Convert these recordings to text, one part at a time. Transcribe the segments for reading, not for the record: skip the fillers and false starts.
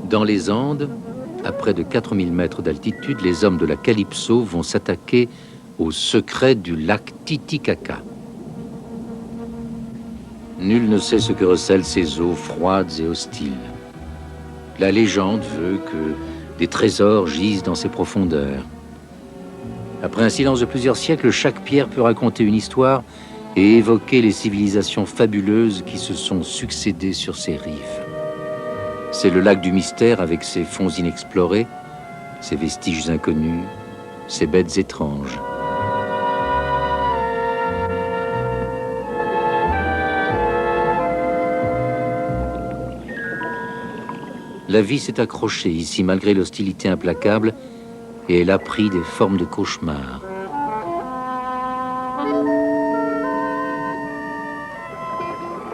Dans les Andes, à près de 4000 mètres d'altitude, les hommes de la Calypso vont s'attaquer au secret du lac Titicaca. Nul ne sait ce que recèlent ces eaux froides et hostiles. La légende veut que des trésors gisent dans ces profondeurs. Après un silence de plusieurs siècles, chaque pierre peut raconter une histoire et évoquer les civilisations fabuleuses qui se sont succédées sur ces rives. C'est le lac du mystère avec ses fonds inexplorés, ses vestiges inconnus, ses bêtes étranges. La vie s'est accrochée ici malgré l'hostilité implacable et elle a pris des formes de cauchemar.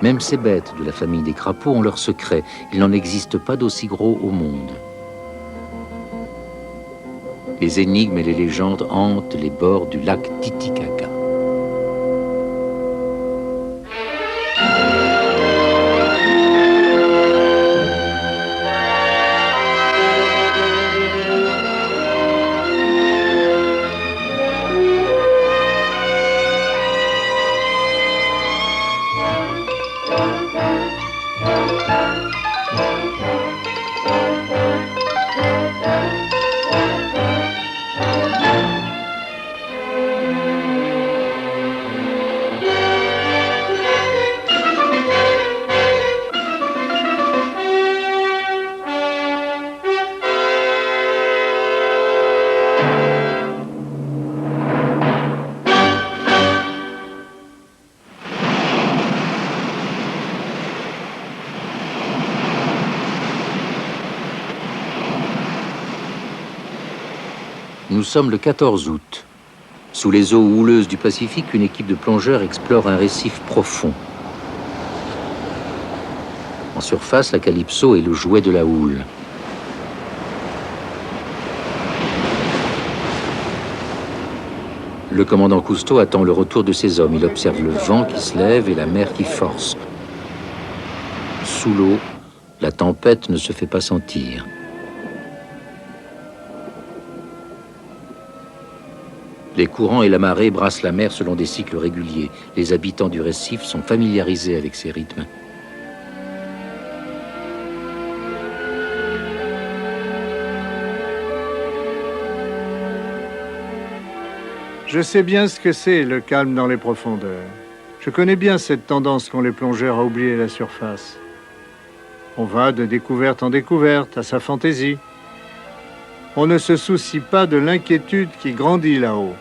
Même ces bêtes de la famille des crapauds ont leurs secrets. Il n'en existe pas d'aussi gros au monde. Les énigmes et les légendes hantent les bords du lac Titicaca. Nous sommes le 14 août. Sous les eaux houleuses du Pacifique, une équipe de plongeurs explore un récif profond. En surface, la Calypso est le jouet de la houle. Le commandant Cousteau attend le retour de ses hommes. Il observe le vent qui se lève et la mer qui force. Sous l'eau, la tempête ne se fait pas sentir. Les courants et la marée brassent la mer selon des cycles réguliers. Les habitants du récif sont familiarisés avec ces rythmes. Je sais bien ce que c'est, le calme dans les profondeurs. Je connais bien cette tendance qu'ont les plongeurs à oublier la surface. On va de découverte en découverte, à sa fantaisie. On ne se soucie pas de l'inquiétude qui grandit là-haut.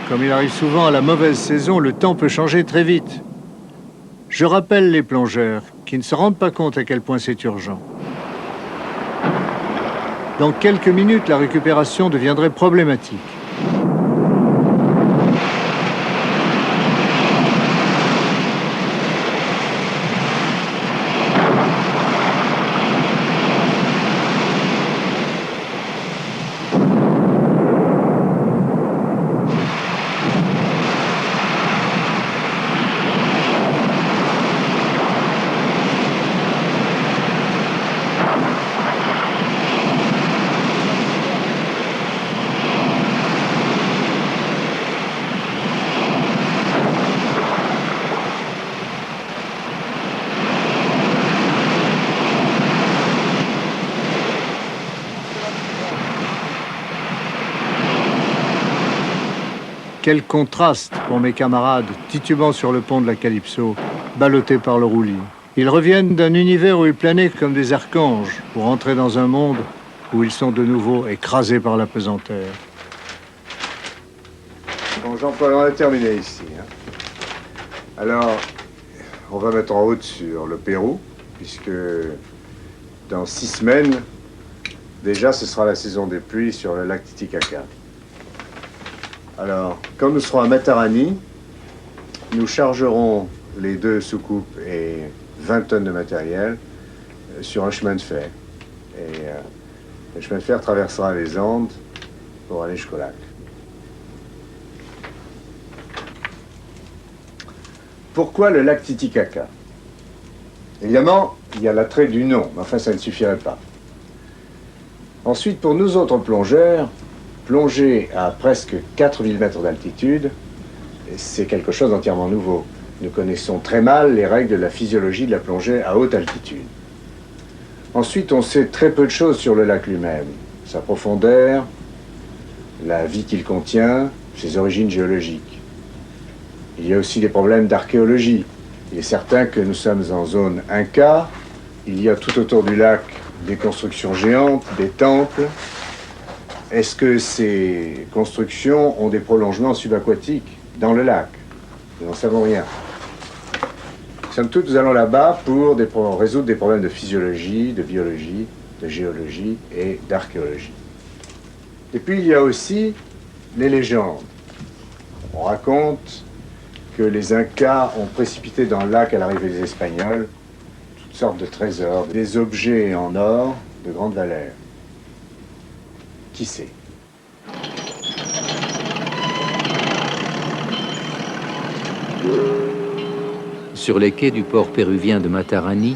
Comme il arrive souvent à la mauvaise saison, le temps peut changer très vite. Je rappelle les plongeurs qui ne se rendent pas compte à quel point c'est urgent. Dans quelques minutes, la récupération deviendrait problématique. Quel contraste pour mes camarades titubant sur le pont de la Calypso, ballottés par le roulis. Ils reviennent d'un univers où ils planaient comme des archanges pour entrer dans un monde où ils sont de nouveau écrasés par la pesanteur. Bon, Jean-Paul, on a terminé ici. Alors, on va mettre en route sur le Pérou, puisque dans 6 semaines, déjà, ce sera la saison des pluies sur le lac Titicaca. Alors, quand nous serons à Matarani, nous chargerons les 2 soucoupes et 20 tonnes de matériel sur un chemin de fer. Et le chemin de fer traversera les Andes pour aller jusqu'au lac. Pourquoi le lac Titicaca? Évidemment, il y a l'attrait du nom, mais enfin, ça ne suffirait pas. Ensuite, pour nous autres plongeurs, plonger à presque 4000 mètres d'altitude, c'est quelque chose d'entièrement nouveau. Nous connaissons très mal les règles de la physiologie de la plongée à haute altitude. Ensuite, on sait très peu de choses sur le lac lui-même, sa profondeur, la vie qu'il contient, ses origines géologiques. Il y a aussi des problèmes d'archéologie. Il est certain que nous sommes en zone Inca. Il y a tout autour du lac des constructions géantes, des temples. Est-ce que ces constructions ont des prolongements subaquatiques dans le lac? Nous n'en savons rien. Somme toute, nous allons là-bas pour résoudre des problèmes de physiologie, de biologie, de géologie et d'archéologie. Et puis il y a aussi les légendes. On raconte que les Incas ont précipité dans le lac à l'arrivée des Espagnols toutes sortes de trésors, des objets en or de grande valeur. Qui sait? Sur les quais du port péruvien de Matarani,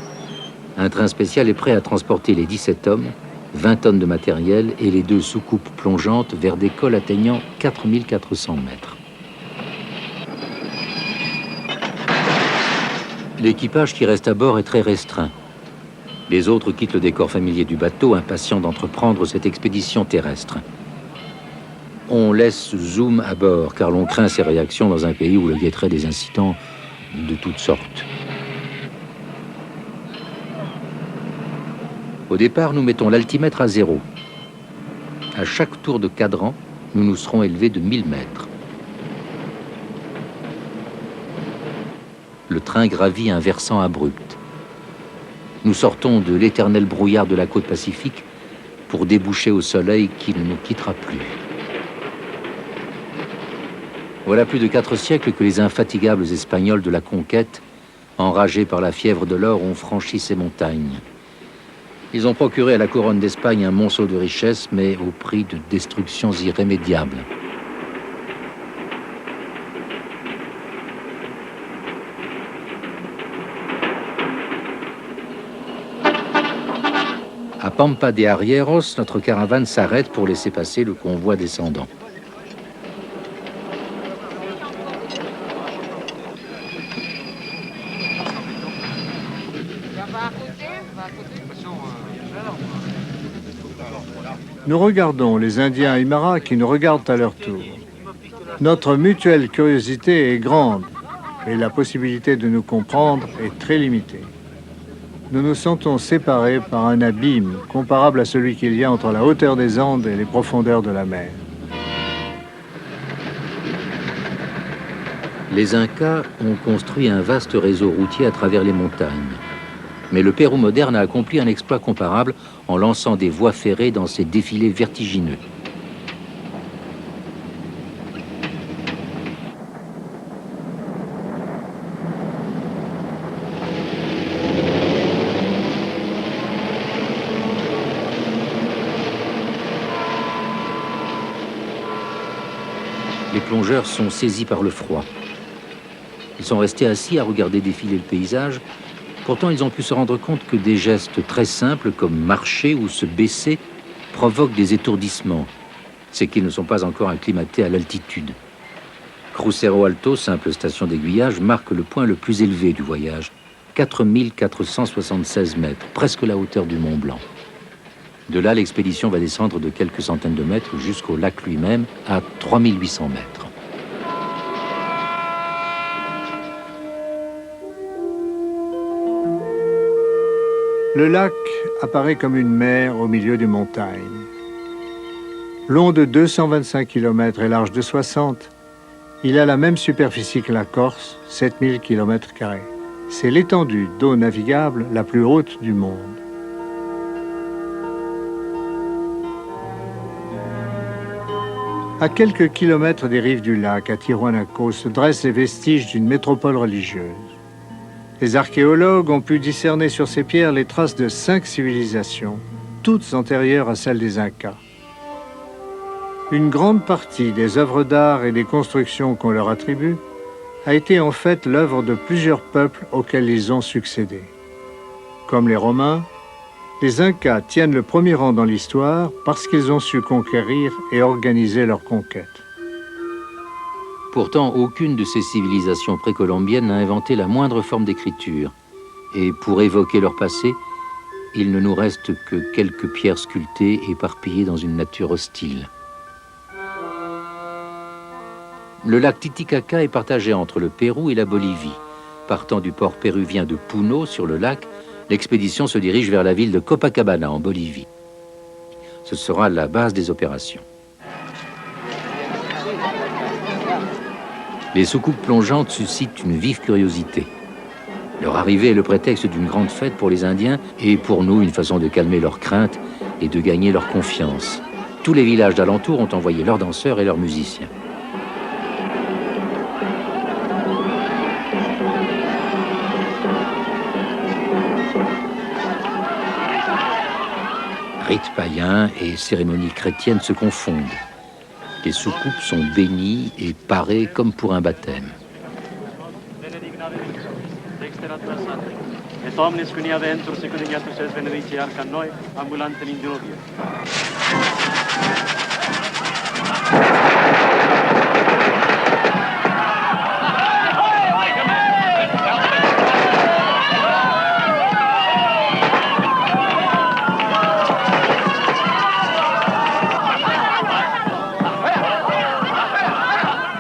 un train spécial est prêt à transporter les 17 hommes, 20 tonnes de matériel et les 2 soucoupes plongeantes vers des cols atteignant 4400 mètres. L'équipage qui reste à bord est très restreint. Les autres quittent le décor familier du bateau, impatients d'entreprendre cette expédition terrestre. On laisse Zoom à bord, car l'on craint ses réactions dans un pays où le guetteraient des incidents de toutes sortes. Au départ, nous mettons l'altimètre à 0. À chaque tour de cadran, nous nous serons élevés de 1000 mètres. Le train gravit un versant abrupt. Nous sortons de l'éternel brouillard de la côte pacifique pour déboucher au soleil qui ne nous quittera plus. Voilà plus de 4 siècles que les infatigables Espagnols de la conquête, enragés par la fièvre de l'or, ont franchi ces montagnes. Ils ont procuré à la couronne d'Espagne un monceau de richesses, mais au prix de destructions irrémédiables. À Pampa de Arrieros, notre caravane s'arrête pour laisser passer le convoi descendant. Nous regardons les Indiens Aymara qui nous regardent à leur tour. Notre mutuelle curiosité est grande, mais la possibilité de nous comprendre est très limitée. Nous nous sentons séparés par un abîme comparable à celui qu'il y a entre la hauteur des Andes et les profondeurs de la mer. Les Incas ont construit un vaste réseau routier à travers les montagnes. Mais le Pérou moderne a accompli un exploit comparable en lançant des voies ferrées dans ses défilés vertigineux. Les plongeurs sont saisis par le froid. Ils sont restés assis à regarder défiler le paysage. Pourtant, ils ont pu se rendre compte que des gestes très simples, comme marcher ou se baisser, provoquent des étourdissements. C'est qu'ils ne sont pas encore acclimatés à l'altitude. Crucero Alto, simple station d'aiguillage, marque le point le plus élevé du voyage, 4476 mètres, presque la hauteur du Mont Blanc. De là, l'expédition va descendre de quelques centaines de mètres jusqu'au lac lui-même, à 3800 mètres. Le lac apparaît comme une mer au milieu des montagnes. Long de 225 km et large de 60, il a la même superficie que la Corse, 7000 km². C'est l'étendue d'eau navigable la plus haute du monde. À quelques kilomètres des rives du lac, à Tiwanaku, se dressent les vestiges d'une métropole religieuse. Les archéologues ont pu discerner sur ces pierres les traces de 5 civilisations, toutes antérieures à celles des Incas. Une grande partie des œuvres d'art et des constructions qu'on leur attribue a été en fait l'œuvre de plusieurs peuples auxquels ils ont succédé. Comme les Romains, les Incas tiennent le premier rang dans l'histoire parce qu'ils ont su conquérir et organiser leur conquête. Pourtant, aucune de ces civilisations précolombiennes n'a inventé la moindre forme d'écriture. Et pour évoquer leur passé, il ne nous reste que quelques pierres sculptées éparpillées dans une nature hostile. Le lac Titicaca est partagé entre le Pérou et la Bolivie. Partant du port péruvien de Puno sur le lac, l'expédition se dirige vers la ville de Copacabana en Bolivie. Ce sera la base des opérations. Les soucoupes plongeantes suscitent une vive curiosité. Leur arrivée est le prétexte d'une grande fête pour les Indiens et pour nous une façon de calmer leurs craintes et de gagner leur confiance. Tous les villages d'alentour ont envoyé leurs danseurs et leurs musiciens. Rites païens et cérémonies chrétiennes se confondent. Les soucoupes sont bénies et parées comme pour un baptême.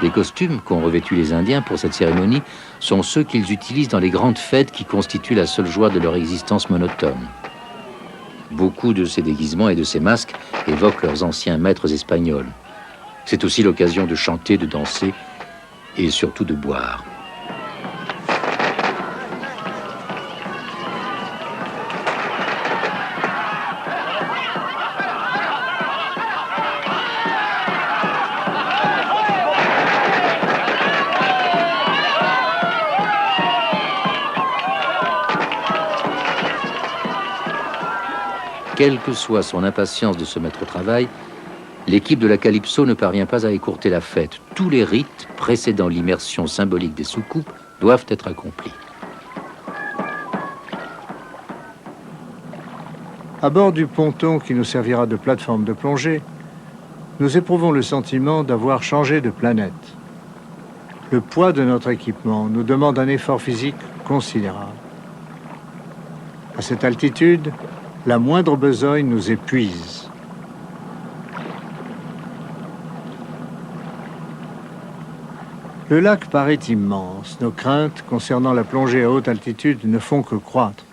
Les costumes qu'ont revêtus les Indiens pour cette cérémonie sont ceux qu'ils utilisent dans les grandes fêtes qui constituent la seule joie de leur existence monotone. Beaucoup de ces déguisements et de ces masques évoquent leurs anciens maîtres espagnols. C'est aussi l'occasion de chanter, de danser et surtout de boire. Quelle que soit son impatience de se mettre au travail, l'équipe de la Calypso ne parvient pas à écourter la fête. Tous les rites précédant l'immersion symbolique des soucoupes doivent être accomplis. À bord du ponton qui nous servira de plateforme de plongée, nous éprouvons le sentiment d'avoir changé de planète. Le poids de notre équipement nous demande un effort physique considérable. À cette altitude, la moindre besogne nous épuise. Le lac paraît immense. Nos craintes concernant la plongée à haute altitude ne font que croître.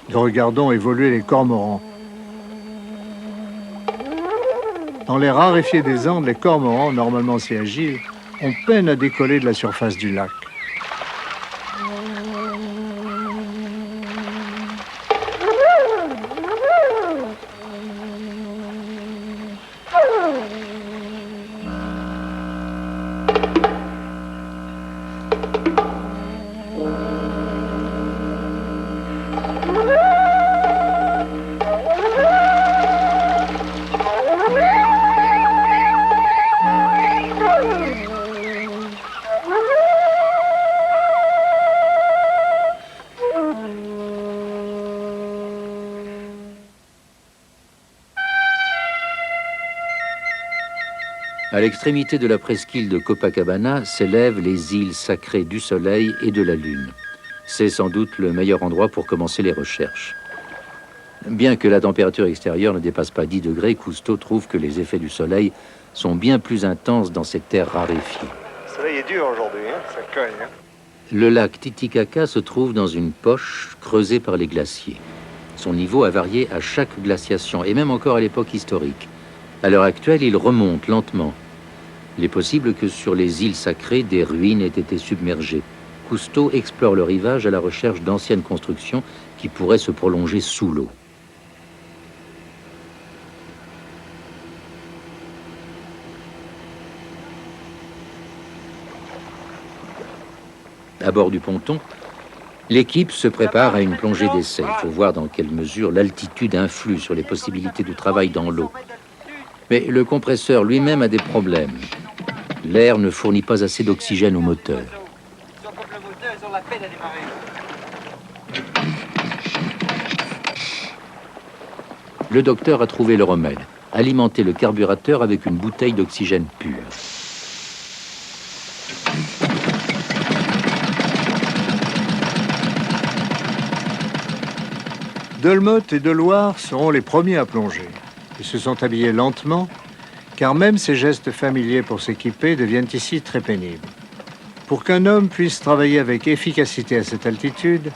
Nous regardons évoluer les cormorans. Dans les raréfiés des Andes, les cormorans, normalement si agiles, ont peine à décoller de la surface du lac. À l'extrémité de la presqu'île de Copacabana s'élèvent les îles sacrées du Soleil et de la Lune. C'est sans doute le meilleur endroit pour commencer les recherches. Bien que la température extérieure ne dépasse pas 10 degrés, Cousteau trouve que les effets du soleil sont bien plus intenses dans cette terre raréfiée. Le soleil est dur aujourd'hui, hein, ça cogne. Hein. Le lac Titicaca se trouve dans une poche creusée par les glaciers. Son niveau a varié à chaque glaciation, et même encore à l'époque historique. À l'heure actuelle, il remonte lentement. Il est possible que sur les îles sacrées, des ruines aient été submergées. Cousteau explore le rivage à la recherche d'anciennes constructions qui pourraient se prolonger sous l'eau. À bord du ponton, l'équipe se prépare à une plongée d'essai. Il faut voir dans quelle mesure l'altitude influe sur les possibilités de travail dans l'eau. Mais le compresseur lui-même a des problèmes. L'air ne fournit pas assez d'oxygène au moteur. Le docteur a trouvé le remède. Alimenter le carburateur avec une bouteille d'oxygène pur. Delmotte et Deloire seront les premiers à plonger. Ils se sont habillés lentement, car même ces gestes familiers pour s'équiper deviennent ici très pénibles. Pour qu'un homme puisse travailler avec efficacité à cette altitude,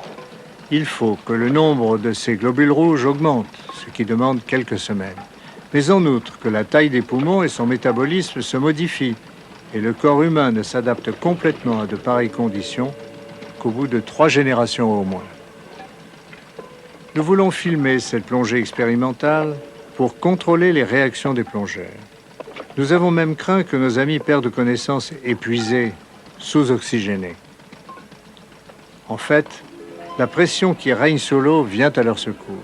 il faut que le nombre de ces globules rouges augmente, ce qui demande quelques semaines. Mais en outre, que la taille des poumons et son métabolisme se modifient, et le corps humain ne s'adapte complètement à de pareilles conditions qu'au bout de 3 générations au moins. Nous voulons filmer cette plongée expérimentale pour contrôler les réactions des plongeurs. Nous avons même craint que nos amis perdent connaissance épuisés, sous-oxygénés. En fait, la pression qui règne sous l'eau vient à leur secours.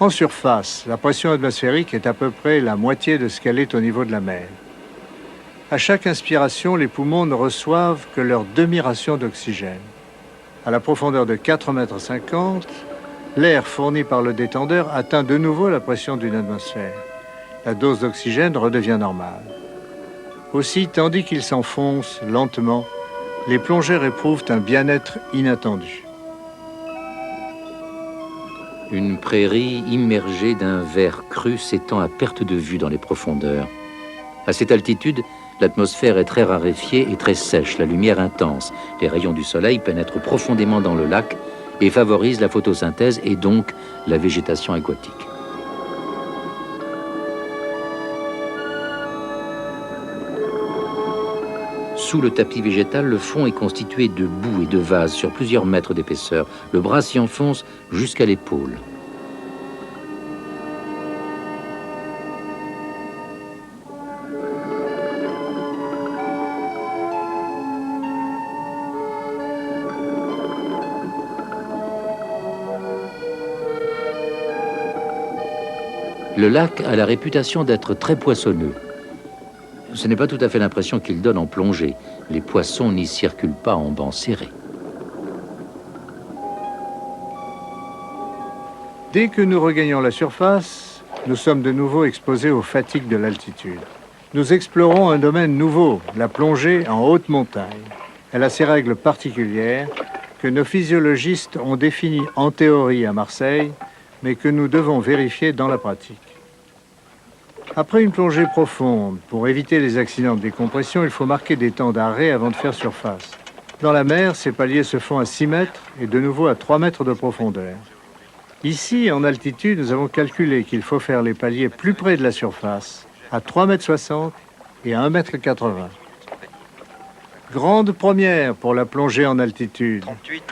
En surface, la pression atmosphérique est à peu près la moitié de ce qu'elle est au niveau de la mer. À chaque inspiration, les poumons ne reçoivent que leur demi-ration d'oxygène. À la profondeur de 4,50 m, l'air fourni par le détendeur atteint de nouveau la pression d'une atmosphère. La dose d'oxygène redevient normale. Aussi, tandis qu'ils s'enfoncent lentement, les plongeurs éprouvent un bien-être inattendu. Une prairie immergée d'un vert cru s'étend à perte de vue dans les profondeurs. À cette altitude, l'atmosphère est très raréfiée et très sèche, la lumière intense. Les rayons du soleil pénètrent profondément dans le lac et favorisent la photosynthèse et donc la végétation aquatique. Sous le tapis végétal, le fond est constitué de boue et de vase sur plusieurs mètres d'épaisseur. Le bras s'y enfonce jusqu'à l'épaule. Le lac a la réputation d'être très poissonneux. Ce n'est pas tout à fait l'impression qu'il donne en plongée. Les poissons n'y circulent pas en banc serré. Dès que nous regagnons la surface, nous sommes de nouveau exposés aux fatigues de l'altitude. Nous explorons un domaine nouveau, la plongée en haute montagne. Elle a ses règles particulières que nos physiologistes ont définies en théorie à Marseille, mais que nous devons vérifier dans la pratique. Après une plongée profonde, pour éviter les accidents de décompression, il faut marquer des temps d'arrêt avant de faire surface. Dans la mer, ces paliers se font à 6 mètres et de nouveau à 3 mètres de profondeur. Ici, en altitude, nous avons calculé qu'il faut faire les paliers plus près de la surface, à 3,60 m et à 1,80 m. Grande première pour la plongée en altitude.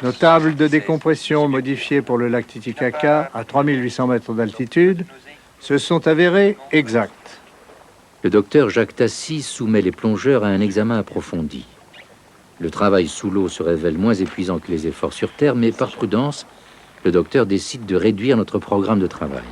Nos tables de décompression modifiées pour le lac Titicaca à 3800 mètres d'altitude se sont avérées exactes. Le docteur Jacques Tassy soumet les plongeurs à un examen approfondi. Le travail sous l'eau se révèle moins épuisant que les efforts sur Terre, mais par prudence, le docteur décide de réduire notre programme de travail.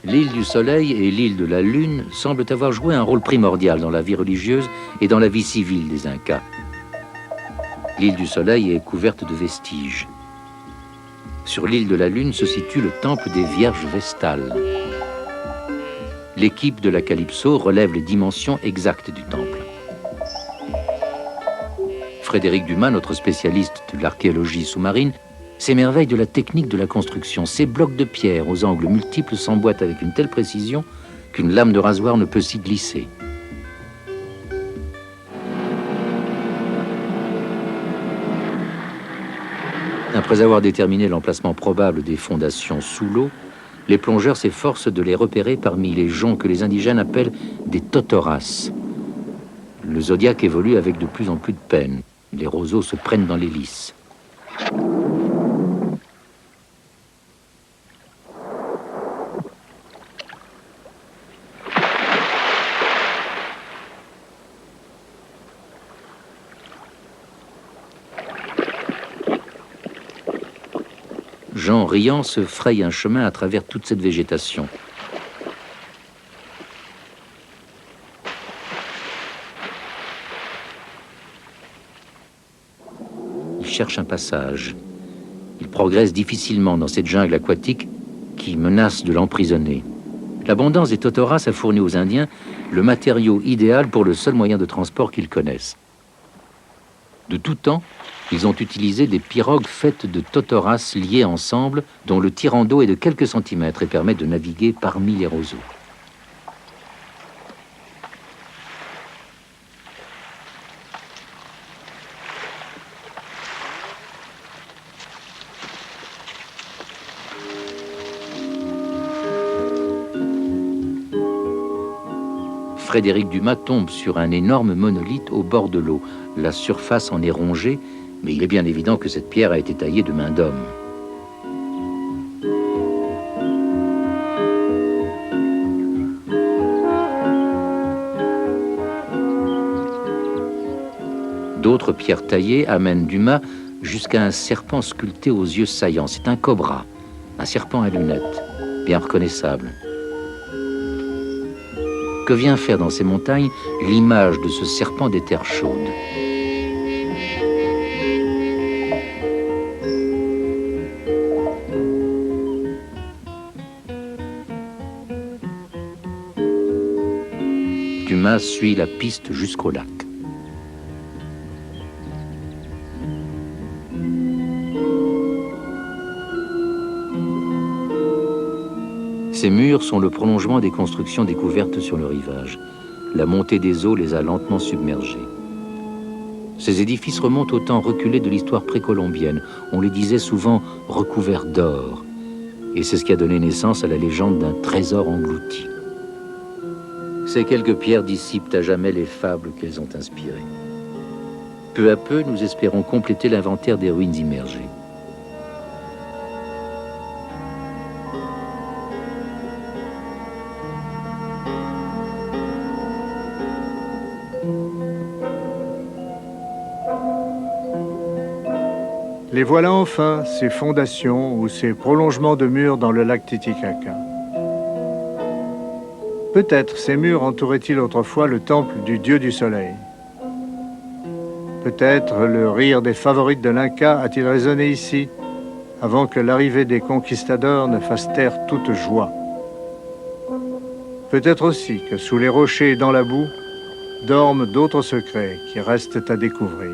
L'île du Soleil et l'île de la Lune semblent avoir joué un rôle primordial dans la vie religieuse et dans la vie civile des Incas. L'île du Soleil est couverte de vestiges. Sur l'île de la Lune se situe le temple des Vierges Vestales. l'équipe de la Calypso relève les dimensions exactes du temple. Frédéric Dumas, notre spécialiste de l'archéologie sous-marine, s'émerveille de la technique de la construction. Ces blocs de pierre aux angles multiples s'emboîtent avec une telle précision qu'une lame de rasoir ne peut s'y glisser. Après avoir déterminé l'emplacement probable des fondations sous l'eau, les plongeurs s'efforcent de les repérer parmi les joncs que les indigènes appellent des totoras. Le zodiaque évolue avec de plus en plus de peine. Les roseaux se prennent dans l'hélice. Jean, riant, se fraye un chemin à travers toute cette végétation. Il cherche un passage. Il progresse difficilement dans cette jungle aquatique qui menace de l'emprisonner. L'abondance des totoras a fourni aux Indiens le matériau idéal pour le seul moyen de transport qu'ils connaissent. De tout temps, ils ont utilisé des pirogues faites de totoras liées ensemble, dont le tirant d'eau est de quelques centimètres et permet de naviguer parmi les roseaux. Frédéric Dumas tombe sur un énorme monolithe au bord de l'eau. La surface en est rongée, mais il est bien évident que cette pierre a été taillée de main d'homme. D'autres pierres taillées amènent Dumas jusqu'à un serpent sculpté aux yeux saillants. C'est un cobra, un serpent à lunettes, bien reconnaissable. Que vient faire dans ces montagnes l'image de ce serpent des terres chaudes? Dumas suit la piste jusqu'au lac. Ces murs sont le prolongement des constructions découvertes sur le rivage. La montée des eaux les a lentement submergés. Ces édifices remontent au temps reculé de l'histoire précolombienne. On les disait souvent recouverts d'or. Et c'est ce qui a donné naissance à la légende d'un trésor englouti. Ces quelques pierres dissipent à jamais les fables qu'elles ont inspirées. Peu à peu, nous espérons compléter l'inventaire des ruines immergées. Les voilà enfin, ces fondations ou ces prolongements de murs dans le lac Titicaca. Peut-être ces murs entouraient-ils autrefois le temple du dieu du soleil. Peut-être le rire des favorites de l'Inca a-t-il résonné ici, avant que l'arrivée des conquistadors ne fasse taire toute joie. Peut-être aussi que sous les rochers et dans la boue, dorment d'autres secrets qui restent à découvrir.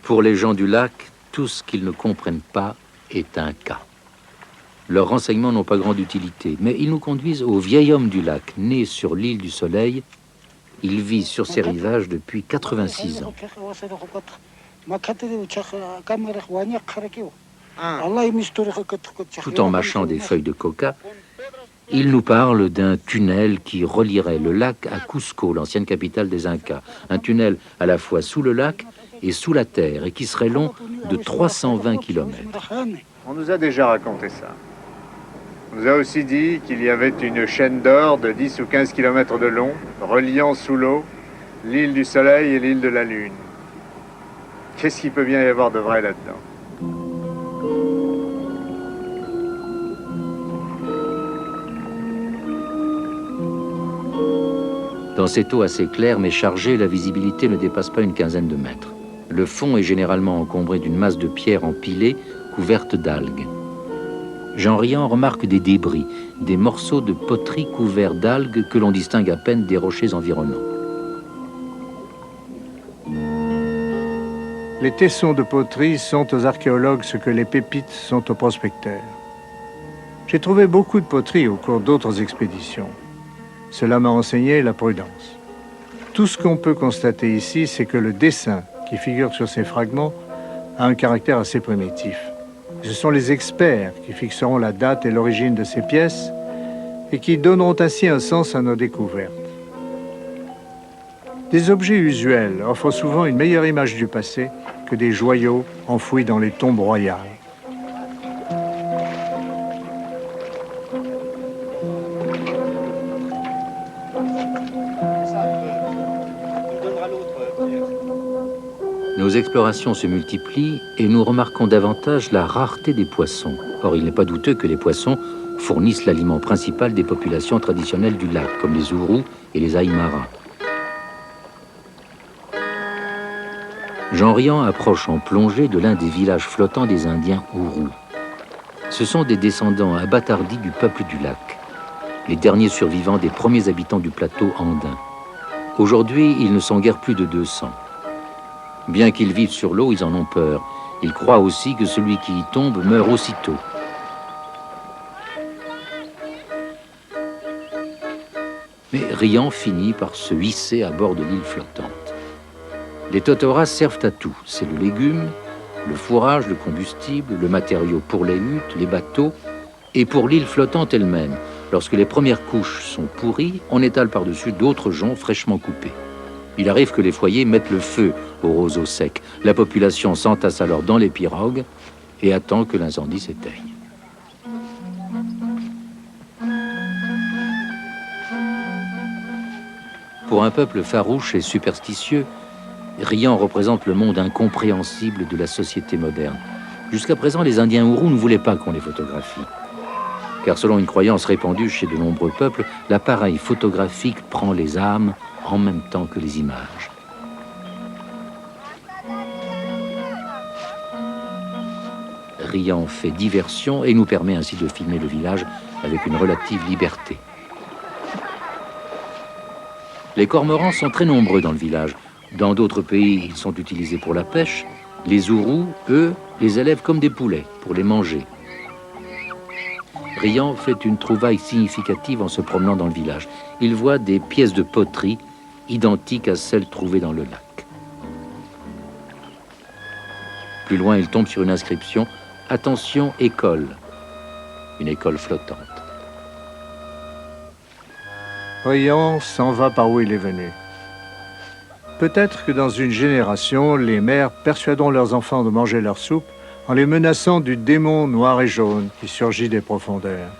Pour les gens du lac, tout ce qu'ils ne comprennent pas est un cas. Leurs renseignements n'ont pas grande utilité, mais ils nous conduisent au vieil homme du lac, né sur l'île du Soleil. Il vit sur ces rivages depuis 86 ans. Tout en mâchant des feuilles de coca, il nous parle d'un tunnel qui relierait le lac à Cusco, l'ancienne capitale des Incas. Un tunnel à la fois sous le lac et sous la terre, et qui serait long de 320 km. On nous a déjà raconté ça. On nous a aussi dit qu'il y avait une chaîne d'or de 10 ou 15 km de long, reliant sous l'eau l'île du Soleil et l'île de la Lune. Qu'est-ce qu'il peut bien y avoir de vrai là-dedans? Dans cette eau assez claire mais chargée, la visibilité ne dépasse pas une quinzaine de mètres. Le fond est généralement encombré d'une masse de pierres empilées, couverte d'algues. Jean Riant remarque des débris, des morceaux de poterie couverts d'algues que l'on distingue à peine des rochers environnants. Les tessons de poterie sont aux archéologues ce que les pépites sont aux prospecteurs. J'ai trouvé beaucoup de poterie au cours d'autres expéditions. Cela m'a enseigné la prudence. Tout ce qu'on peut constater ici, c'est que le dessin qui figure sur ces fragments a un caractère assez primitif. Ce sont les experts qui fixeront la date et l'origine de ces pièces et qui donneront ainsi un sens à nos découvertes. Des objets usuels offrent souvent une meilleure image du passé que des joyaux enfouis dans les tombes royales. Nos explorations se multiplient et nous remarquons davantage la rareté des poissons. Or, il n'est pas douteux que les poissons fournissent l'aliment principal des populations traditionnelles du lac, comme les ourous et les aymaras. Jean Riant approche en plongée de l'un des villages flottants des Indiens ourous. Ce sont des descendants abattardis du peuple du lac, les derniers survivants des premiers habitants du plateau andin. Aujourd'hui, ils ne sont guère plus de 200. Bien qu'ils vivent sur l'eau, ils en ont peur. Ils croient aussi que celui qui y tombe meurt aussitôt. Mais Riant finit par se hisser à bord de l'île flottante. Les totoras servent à tout. C'est le légume, le fourrage, le combustible, le matériau pour les huttes, les bateaux, et pour l'île flottante elle-même. Lorsque les premières couches sont pourries, on étale par-dessus d'autres joncs fraîchement coupés. Il arrive que les foyers mettent le feu aux roseaux secs. La population s'entasse alors dans les pirogues et attend que l'incendie s'éteigne. Pour un peuple farouche et superstitieux, Riant représente le monde incompréhensible de la société moderne. Jusqu'à présent, les Indiens ourous ne voulaient pas qu'on les photographie. Car selon une croyance répandue chez de nombreux peuples, l'appareil photographique prend les âmes en même temps que les images. Riant fait diversion et nous permet ainsi de filmer le village avec une relative liberté. Les cormorans sont très nombreux dans le village. Dans d'autres pays, ils sont utilisés pour la pêche. Les ourous, eux, les élèvent comme des poulets pour les manger. Riant fait une trouvaille significative en se promenant dans le village. Il voit des pièces de poterie identiques à celles trouvées dans le lac. Plus loin, il tombe sur une inscription « Attention, école », une école flottante. Riant s'en va par où il est venu. Peut-être que dans une génération, les mères persuaderont leurs enfants de manger leur soupe en les menaçant du démon noir et jaune qui surgit des profondeurs.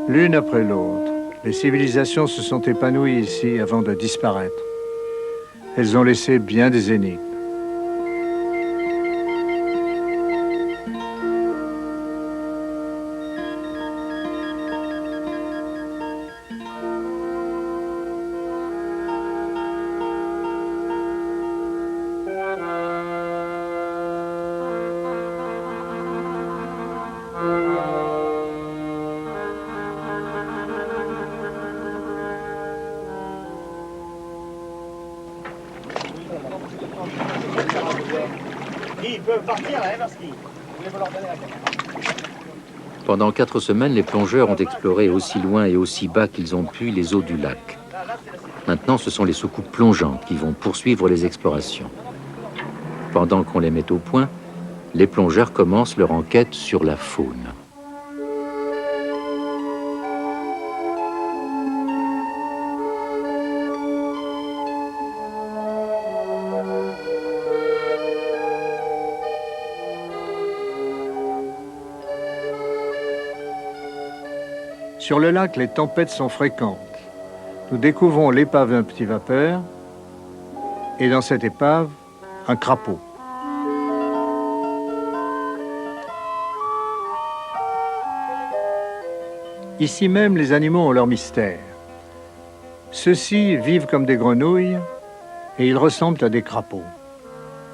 L'une après l'autre, les civilisations se sont épanouies ici avant de disparaître. Elles ont laissé bien des énigmes. Pendant 4 semaines, les plongeurs ont exploré aussi loin et aussi bas qu'ils ont pu les eaux du lac. Maintenant, ce sont les soucoupes plongeantes qui vont poursuivre les explorations. Pendant qu'on les met au point, les plongeurs commencent leur enquête sur la faune. Sur le lac, les tempêtes sont fréquentes. Nous découvrons l'épave d'un petit vapeur et dans cette épave, un crapaud. Ici même, les animaux ont leur mystère. Ceux-ci vivent comme des grenouilles et ils ressemblent à des crapauds.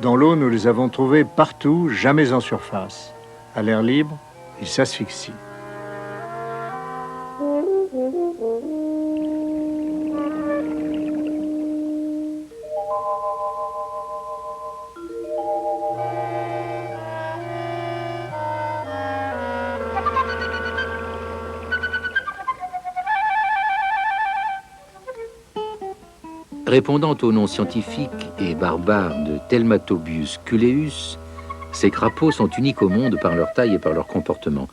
Dans l'eau, nous les avons trouvés partout, jamais en surface. À l'air libre, ils s'asphyxient. Répondant au nom scientifique et barbare de Telmatobius culeus, ces crapauds sont uniques au monde par leur taille et par leur comportement.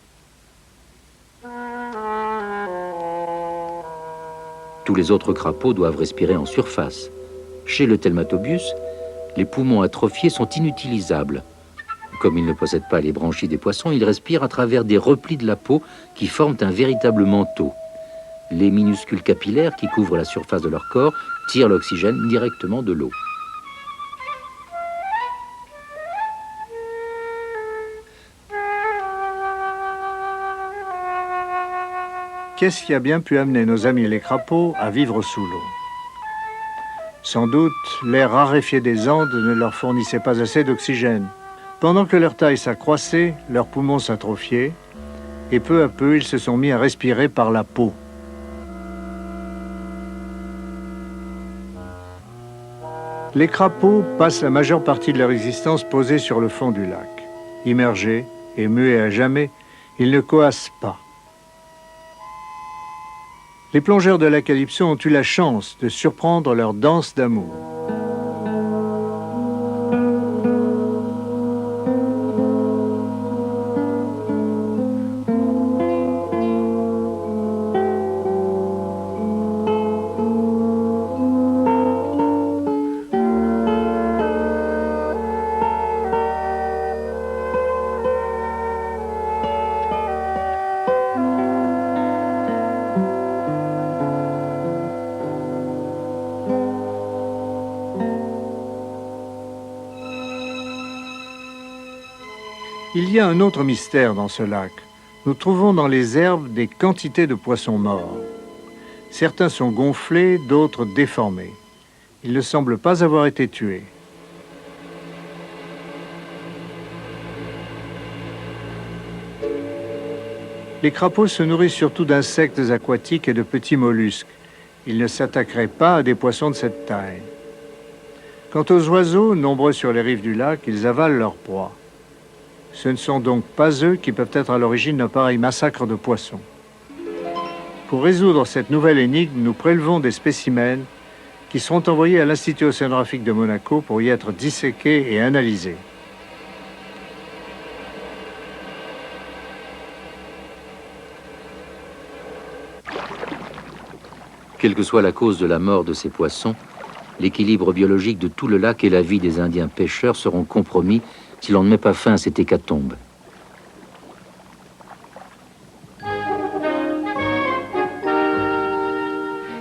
Tous les autres crapauds doivent respirer en surface. Chez le Telmatobius, les poumons atrophiés sont inutilisables. Comme ils ne possèdent pas les branchies des poissons, ils respirent à travers des replis de la peau qui forment un véritable manteau. Les minuscules capillaires qui couvrent la surface de leur corps tirent l'oxygène directement de l'eau. Qu'est-ce qui a bien pu amener nos amis les crapauds à vivre sous l'eau? Sans doute, l'air raréfié des Andes ne leur fournissait pas assez d'oxygène. Pendant que leur taille s'accroissait, leurs poumons s'atrophiaient, et peu à peu, ils se sont mis à respirer par la peau. Les crapauds passent la majeure partie de leur existence posés sur le fond du lac. Immergés et muets à jamais, ils ne coassent pas. Les plongeurs de la Calypso ont eu la chance de surprendre leur danse d'amour. Il y a un autre mystère dans ce lac. Nous trouvons dans les herbes des quantités de poissons morts. Certains sont gonflés, d'autres déformés. Ils ne semblent pas avoir été tués. Les crapauds se nourrissent surtout d'insectes aquatiques et de petits mollusques. Ils ne s'attaqueraient pas à des poissons de cette taille. Quant aux oiseaux, nombreux sur les rives du lac, ils avalent leur proie. Ce ne sont donc pas eux qui peuvent être à l'origine d'un pareil massacre de poissons. Pour résoudre cette nouvelle énigme, nous prélevons des spécimens qui seront envoyés à l'Institut océanographique de Monaco pour y être disséqués et analysés. Quelle que soit la cause de la mort de ces poissons, l'équilibre biologique de tout le lac et la vie des Indiens pêcheurs seront compromis si l'on ne met pas fin à cette hécatombe.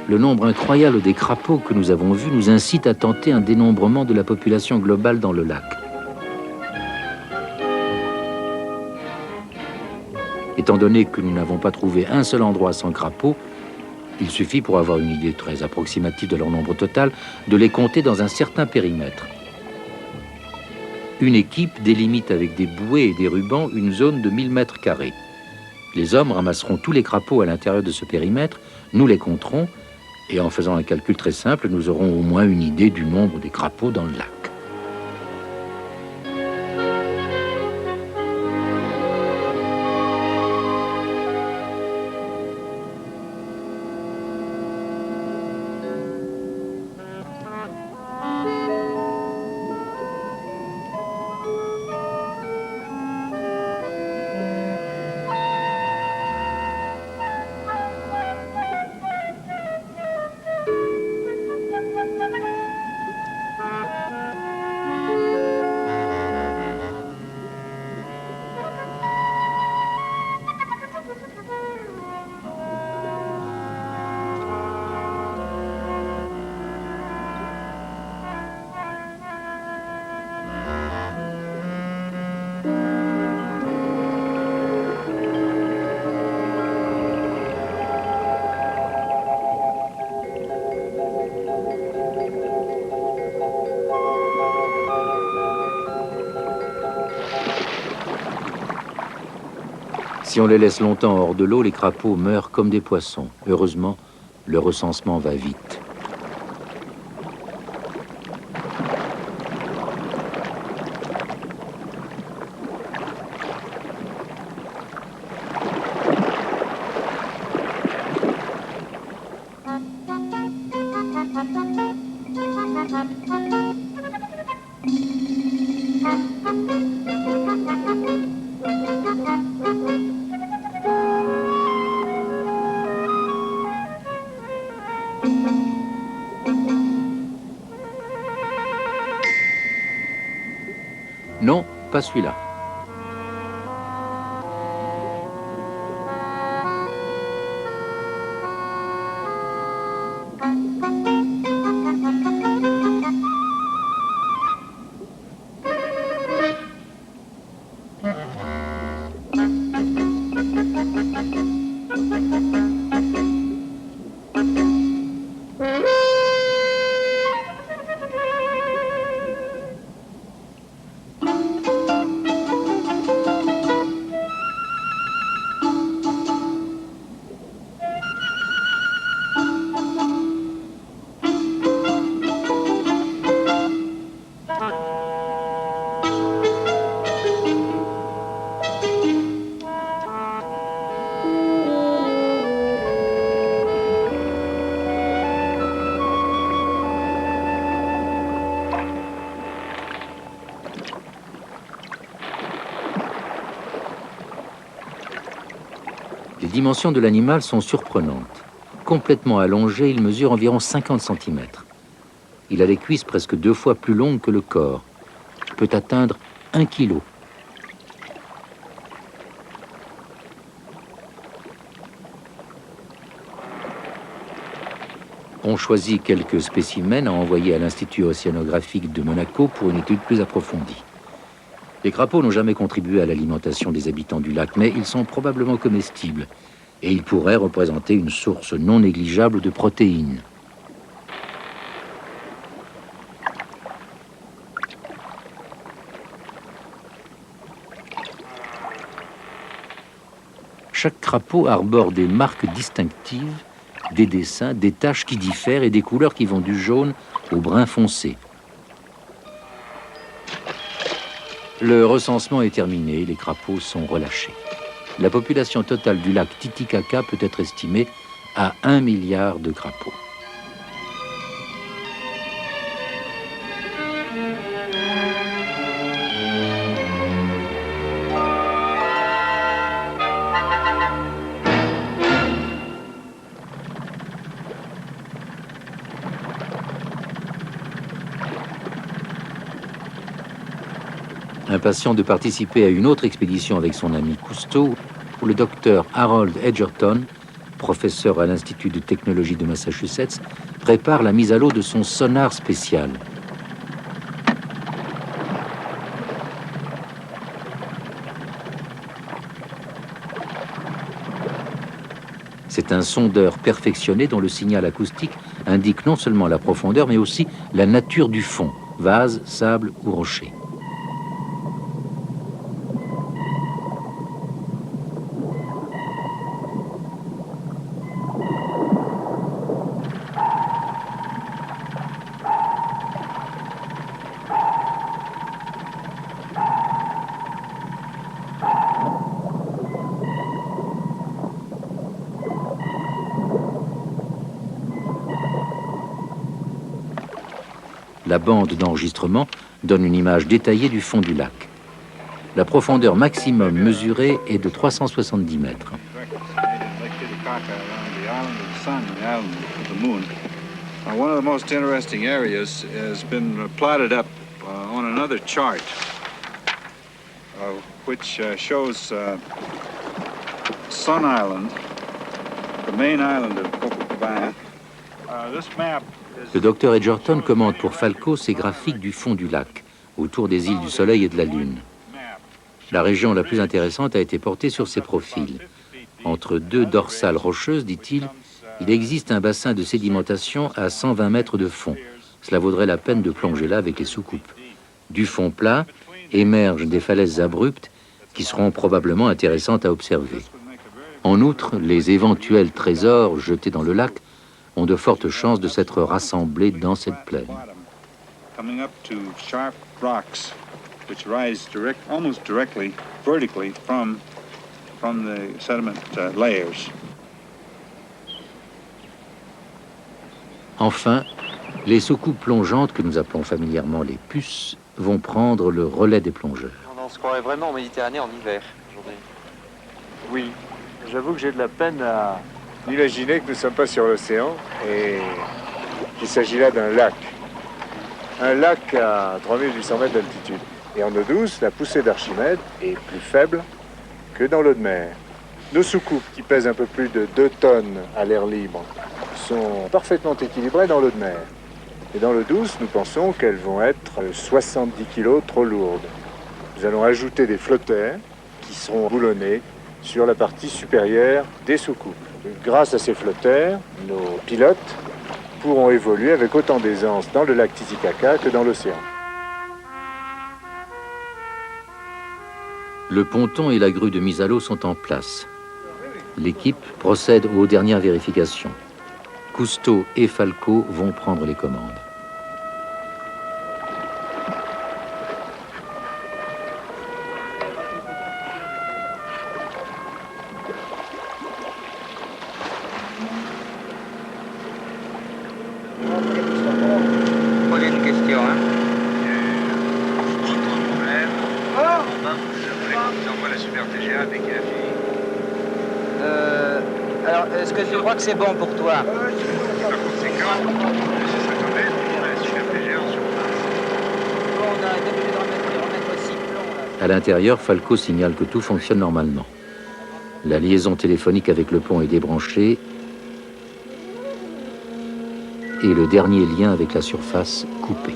Le nombre incroyable des crapauds que nous avons vus nous incite à tenter un dénombrement de la population globale dans le lac. Étant donné que nous n'avons pas trouvé un seul endroit sans crapauds, il suffit, pour avoir une idée très approximative de leur nombre total, de les compter dans un certain périmètre. Une équipe délimite avec des bouées et des rubans une zone de 1000 mètres carrés. Les hommes ramasseront tous les crapauds à l'intérieur de ce périmètre, nous les compterons, et en faisant un calcul très simple, nous aurons au moins une idée du nombre des crapauds dans le lac. Si on les laisse longtemps hors de l'eau, les crapauds meurent comme des poissons. Heureusement, le recensement va vite. Non, pas celui-là. Les dimensions de l'animal sont surprenantes. Complètement allongé, il mesure environ 50 cm. Il a les cuisses presque 2 fois plus longues que le corps. Il peut atteindre 1 kg. On choisit quelques spécimens à envoyer à l'Institut océanographique de Monaco pour une étude plus approfondie. Les crapauds n'ont jamais contribué à l'alimentation des habitants du lac, mais ils sont probablement comestibles et ils pourraient représenter une source non négligeable de protéines. Chaque crapaud arbore des marques distinctives, des dessins, des taches qui diffèrent et des couleurs qui vont du jaune au brun foncé. Le recensement est terminé, les crapauds sont relâchés. La population totale du lac Titicaca peut être estimée à 1 milliard de crapauds. Impatient de participer à une autre expédition avec son ami Cousteau, le docteur Harold Edgerton, professeur à l'Institut de technologie de Massachusetts, prépare la mise à l'eau de son sonar spécial. C'est un sondeur perfectionné dont le signal acoustique indique non seulement la profondeur, mais aussi la nature du fond, vase, sable ou rocher. La bande d'enregistrement donne une image détaillée du fond du lac. La profondeur maximum mesurée est de 370 mètres. One of the most interesting areas has been plotted up on another chart, which shows Sun Island, the main island of Copacabana. This map. Le docteur Edgerton commande pour Falco ces graphiques du fond du lac, autour des îles du Soleil et de la Lune. La région la plus intéressante a été portée sur ces profils. Entre 2 dorsales rocheuses, dit-il, il existe un bassin de sédimentation à 120 mètres de fond. Cela vaudrait la peine de plonger là avec les soucoupes. Du fond plat émergent des falaises abruptes qui seront probablement intéressantes à observer. En outre, les éventuels trésors jetés dans le lac ont de fortes chances de s'être rassemblés dans cette plaine. Coming up to sharp rocks, which rise almost directly, vertically from the sediment layers. Enfin, les soucoupes plongeantes, que nous appelons familièrement les puces, vont prendre le relais des plongeurs. On se croirait vraiment en Méditerranée en hiver aujourd'hui. Oui, j'avoue que j'ai de la peine à imaginer que nous ne sommes pas sur l'océan et qu'il s'agit là d'un lac. Un lac à 3800 mètres d'altitude. Et en eau douce, la poussée d'Archimède est plus faible que dans l'eau de mer. Nos soucoupes, qui pèsent un peu plus de 2 tonnes à l'air libre, sont parfaitement équilibrées dans l'eau de mer. Et dans l'eau douce, nous pensons qu'elles vont être 70 kg trop lourdes. Nous allons ajouter des flotteurs qui seront boulonnés sur la partie supérieure des soucoupes. Grâce à ces flotteurs, nos pilotes pourront évoluer avec autant d'aisance dans le lac Titicaca que dans l'océan. Le ponton et la grue de mise à l'eau sont en place. L'équipe procède aux dernières vérifications. Cousteau et Falco vont prendre les commandes. Posez une question, hein. Alors, est-ce que tu crois que c'est bon pour toi? À l'intérieur, Falco signale que tout fonctionne normalement. La liaison téléphonique avec le pont est débranchée et le dernier lien avec la surface coupé.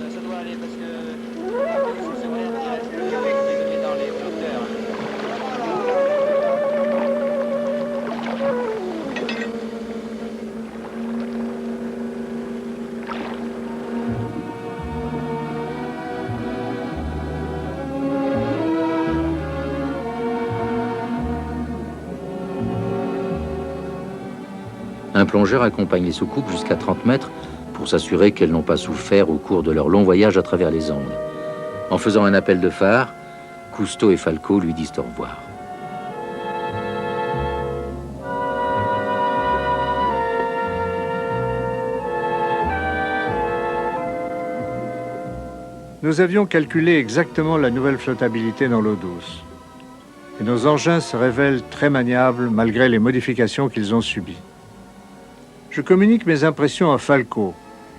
Un plongeur accompagne les soucoupes jusqu'à 30 mètres pour s'assurer qu'elles n'ont pas souffert au cours de leur long voyage à travers les ondes. En faisant un appel de phare, Cousteau et Falco lui disent au revoir. Nous avions calculé exactement la nouvelle flottabilité dans l'eau douce. Et nos engins se révèlent très maniables malgré les modifications qu'ils ont subies. Je communique mes impressions à Falco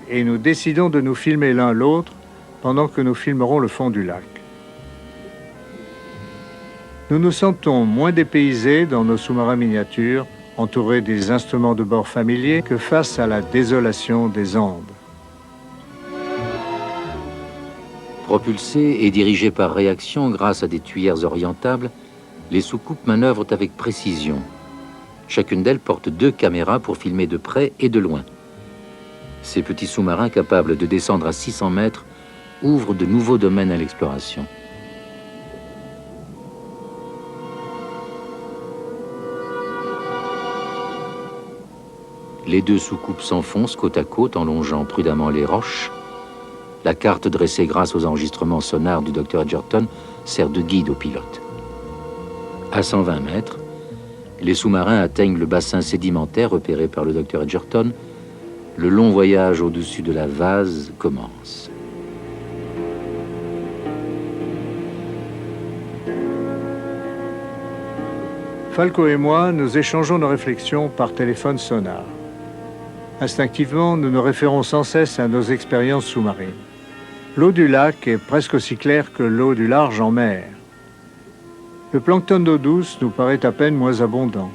et nous décidons de nous filmer l'un l'autre pendant que nous filmerons le fond du lac. Nous nous sentons moins dépaysés dans nos sous-marins miniatures, entourés des instruments de bord familiers, que face à la désolation des Andes. Propulsées et dirigées par réaction grâce à des tuyères orientables, les soucoupes manœuvrent avec précision. Chacune d'elles porte 2 caméras pour filmer de près et de loin. Ces petits sous-marins capables de descendre à 600 mètres ouvrent de nouveaux domaines à l'exploration. Les 2 soucoupes s'enfoncent côte à côte en longeant prudemment les roches. La carte dressée grâce aux enregistrements sonars du Dr Edgerton sert de guide aux pilotes. À 120 mètres, les sous-marins atteignent le bassin sédimentaire repéré par le Dr Edgerton. Le long voyage au-dessus de la vase commence. Falco et moi, nous échangeons nos réflexions par téléphone sonar. Instinctivement, nous nous référons sans cesse à nos expériences sous-marines. L'eau du lac est presque aussi claire que l'eau du large en mer. Le plancton d'eau douce nous paraît à peine moins abondant.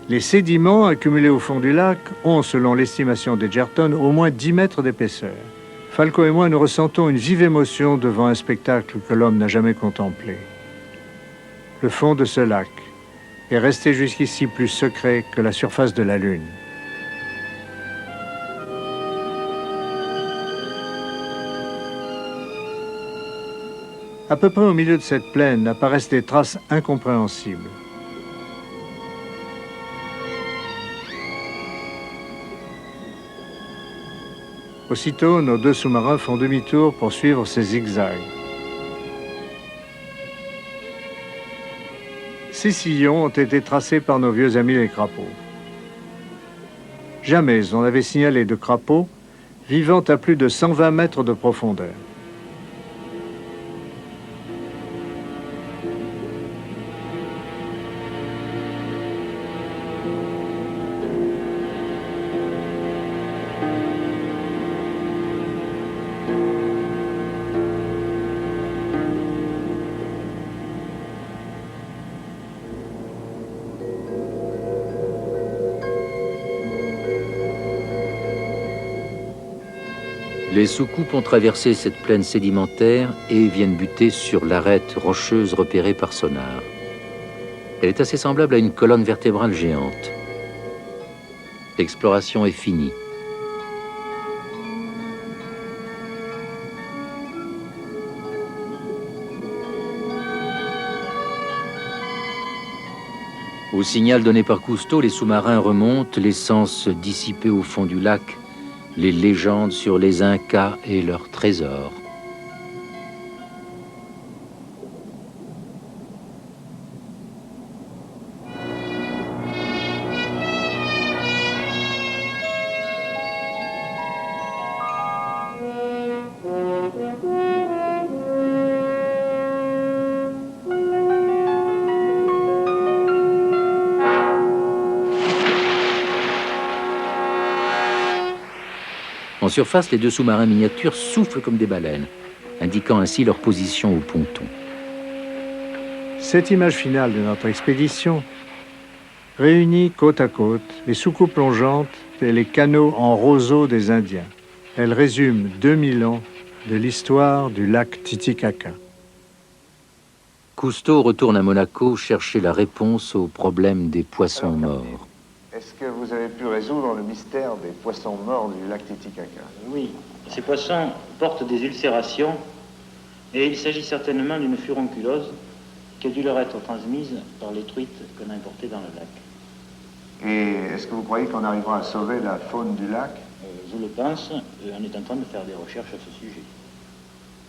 Les sédiments accumulés au fond du lac ont, selon l'estimation d'Edgerton, au moins 10 mètres d'épaisseur. Falco et moi, nous ressentons une vive émotion devant un spectacle que l'homme n'a jamais contemplé. Le fond de ce lac est resté jusqu'ici plus secret que la surface de la Lune. À peu près au milieu de cette plaine apparaissent des traces incompréhensibles. Aussitôt, nos deux sous-marins font demi-tour pour suivre ces zigzags. 6 sillons ont été tracés par nos vieux amis les crapauds. Jamais on n'avait signalé de crapauds vivant à plus de 120 mètres de profondeur. Les soucoupes ont traversé cette plaine sédimentaire et viennent buter sur l'arête rocheuse repérée par sonar. Elle est assez semblable à une colonne vertébrale géante. L'exploration est finie. Au signal donné par Cousteau, les sous-marins remontent, laissant se dissiper au fond du lac les légendes sur les Incas et leurs trésors. En surface, les deux sous-marins miniatures soufflent comme des baleines, indiquant ainsi leur position au ponton. Cette image finale de notre expédition réunit côte à côte les soucoupes plongeantes et les canots en roseau des Indiens. Elle résume 2000 ans de l'histoire du lac Titicaca. Cousteau retourne à Monaco chercher la réponse au problème des poissons morts. Est-ce que vous avez pu résoudre le mystère des poissons morts du lac Titicaca? Oui, ces poissons portent des ulcérations et il s'agit certainement d'une furonculose qui a dû leur être transmise par les truites qu'on a importées dans le lac. Et est-ce que vous croyez qu'on arrivera à sauver la faune du lac? Je le pense, on est en train de faire des recherches à ce sujet.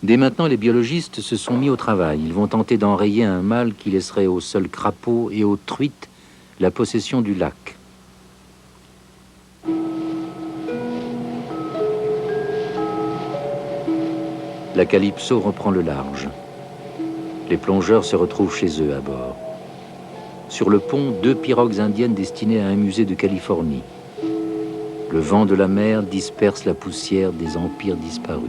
Dès maintenant, les biologistes se sont mis au travail. Ils vont tenter d'enrayer un mal qui laisserait aux seuls crapauds et aux truites la possession du lac. La Calypso reprend le large. Les plongeurs se retrouvent chez eux à bord. Sur le pont, 2 pirogues indiennes destinées à un musée de Californie. Le vent de la mer disperse la poussière des empires disparus.